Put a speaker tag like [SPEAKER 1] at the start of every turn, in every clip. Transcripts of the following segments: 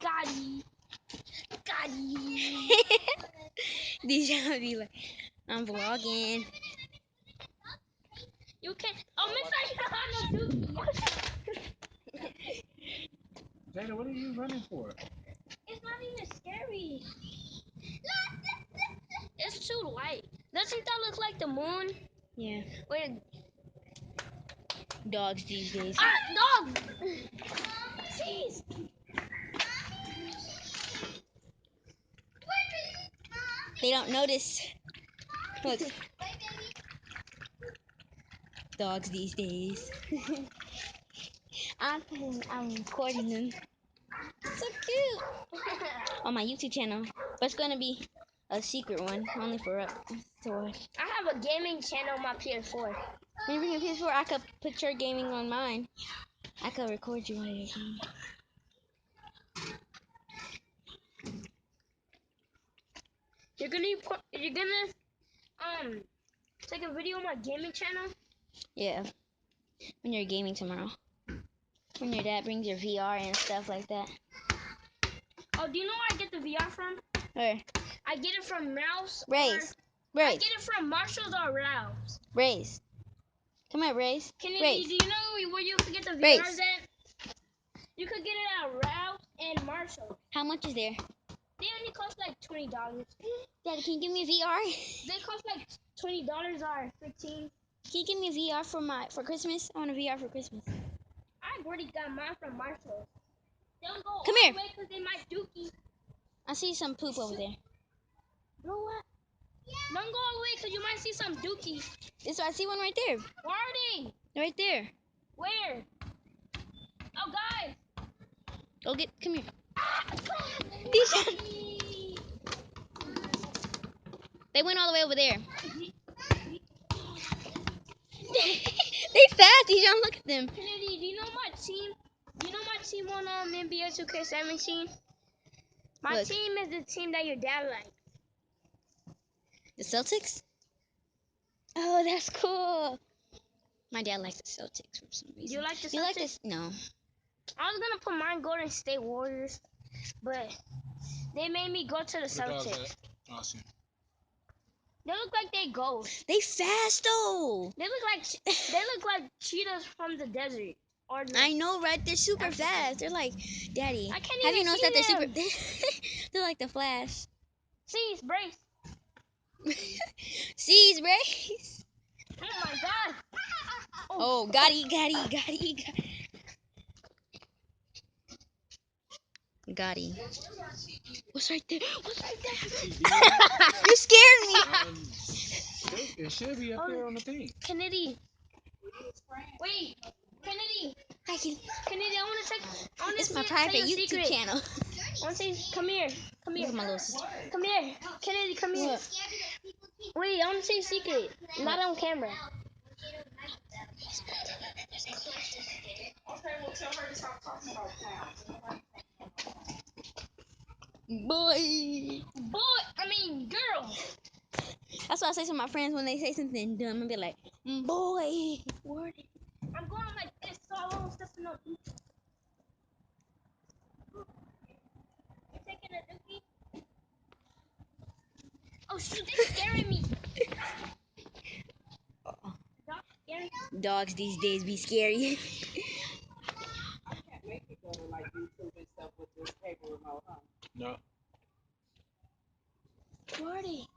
[SPEAKER 1] Gotti.
[SPEAKER 2] These y'all be like, I'm vlogging.
[SPEAKER 1] You can. Oh, Miss I don't know.
[SPEAKER 3] Jada, what are you running for?
[SPEAKER 1] It's not even scary. It's too light. Doesn't that look like the moon?
[SPEAKER 2] Yeah.
[SPEAKER 1] Wait.
[SPEAKER 2] Dogs these days.
[SPEAKER 1] Dog. Jeez.
[SPEAKER 2] They don't notice. Look. Dogs these days. I'm recording them. So cute. On my YouTube channel. But it's gonna be a secret one, only for us to watch.
[SPEAKER 1] I have a gaming channel on my PS4.
[SPEAKER 2] When you bring your PS4, I could put your gaming on mine. I could record you while you're gaming.
[SPEAKER 1] You're gonna take a video on my gaming channel?
[SPEAKER 2] Yeah. When you're gaming tomorrow. When your dad brings your VR and stuff like that.
[SPEAKER 1] Oh, do you know where I get the VR from?
[SPEAKER 2] Where?
[SPEAKER 1] I get it from Ralph's.
[SPEAKER 2] Brace.
[SPEAKER 1] I
[SPEAKER 2] Brace.
[SPEAKER 1] get it from Marshall's or Ralph's.
[SPEAKER 2] Brace. Come here, Brace.
[SPEAKER 1] Kennedy,
[SPEAKER 2] Brace.
[SPEAKER 1] do you know where you can get the
[SPEAKER 2] Brace.
[SPEAKER 1] VRs at? You could get it at Ralph's and Marshall.
[SPEAKER 2] How much is there?
[SPEAKER 1] They only cost like $20.
[SPEAKER 2] Daddy, can you give me a VR?
[SPEAKER 1] They cost like $20 or $15.
[SPEAKER 2] Can you give me a VR for Christmas? I want a VR for Christmas.
[SPEAKER 1] I've already got mine from Marshall. Don't go
[SPEAKER 2] Come
[SPEAKER 1] all
[SPEAKER 2] here.
[SPEAKER 1] the way because they might dookie.
[SPEAKER 2] I see some poop over there.
[SPEAKER 1] Bro, what? Don't go all the way because you might see some dookie.
[SPEAKER 2] I see one right there.
[SPEAKER 1] Where are they?
[SPEAKER 2] Right there.
[SPEAKER 1] Where? Oh, guys.
[SPEAKER 2] Go get. Come here. They went all the way over there. They fast, Dijon. Look at them.
[SPEAKER 1] Kennedy, do you know my team? Do you know my team on NBA 2K17? My
[SPEAKER 2] Look.
[SPEAKER 1] team is the team that your dad likes.
[SPEAKER 2] The Celtics? Oh, that's cool. My dad likes the Celtics for some reason.
[SPEAKER 1] Do you like the Celtics?
[SPEAKER 2] You like this? No.
[SPEAKER 1] I was gonna put mine Golden State Warriors, but they made me go to the Celtics.
[SPEAKER 3] Awesome.
[SPEAKER 1] They look like they ghosts.
[SPEAKER 2] They fast though.
[SPEAKER 1] They look like cheetahs from the desert. Or
[SPEAKER 2] I know, right? They're super fast. They're like, Daddy.
[SPEAKER 1] I can't
[SPEAKER 2] Have
[SPEAKER 1] even
[SPEAKER 2] you noticed
[SPEAKER 1] see
[SPEAKER 2] that they're
[SPEAKER 1] them.
[SPEAKER 2] super? They're like the Flash.
[SPEAKER 1] Cease, brace.
[SPEAKER 2] Seize, Brace.
[SPEAKER 1] Oh my God.
[SPEAKER 2] Oh, got it. Got it. What's right there? You scared me.
[SPEAKER 3] It should be up there on the thing.
[SPEAKER 1] Kennedy. Wait, Kennedy. Kennedy, I want to check.
[SPEAKER 2] It's my private YouTube
[SPEAKER 1] secret.
[SPEAKER 2] channel.
[SPEAKER 1] I want to say, come here. Come here.
[SPEAKER 2] Look at my little sister.
[SPEAKER 1] Come here. Kennedy, come here.
[SPEAKER 2] What?
[SPEAKER 1] Wait, I want to say a secret. Not on camera.
[SPEAKER 2] Boy.
[SPEAKER 1] Girl.
[SPEAKER 2] That's what I say to my friends when they say something dumb. I be like, boy. Word.
[SPEAKER 1] I'm going like this so I won't step in no dookie. You taking a dookie? Oh shoot, they're scaring me. Dogs scaring me.
[SPEAKER 2] Dogs these days be scary.
[SPEAKER 4] I can't make it go to like YouTube and stuff with this paper remote, huh?
[SPEAKER 3] No.
[SPEAKER 1] Marty.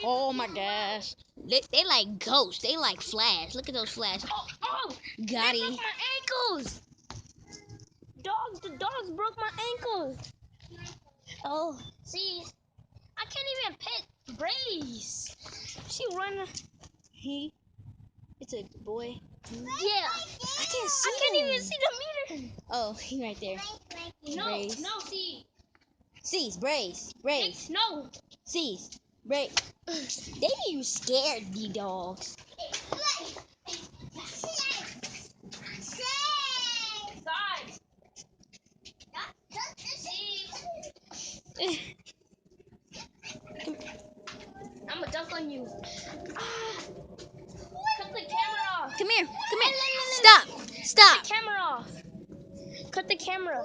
[SPEAKER 2] Oh my gosh. They like ghosts. They like Flash. Look at those Flash.
[SPEAKER 1] Oh!
[SPEAKER 2] Got
[SPEAKER 1] They
[SPEAKER 2] it.
[SPEAKER 1] broke my ankles! The dogs broke my ankles.
[SPEAKER 2] Oh.
[SPEAKER 1] See, I can't even pet Brace. She run.
[SPEAKER 2] It's a boy.
[SPEAKER 1] Yeah.
[SPEAKER 2] I can't see
[SPEAKER 1] I can't
[SPEAKER 2] him.
[SPEAKER 1] even see the meter.
[SPEAKER 2] Oh, he right there. Brace.
[SPEAKER 1] No, see.
[SPEAKER 2] Cease. Brace. Brace.
[SPEAKER 1] No.
[SPEAKER 2] Cease. Brace. They be scared, the dogs.
[SPEAKER 1] Guys. I'm gonna dunk on you. Cut the camera off.
[SPEAKER 2] Come here. Come here. Stop. Stop.
[SPEAKER 1] Cut the camera off. Cut the camera.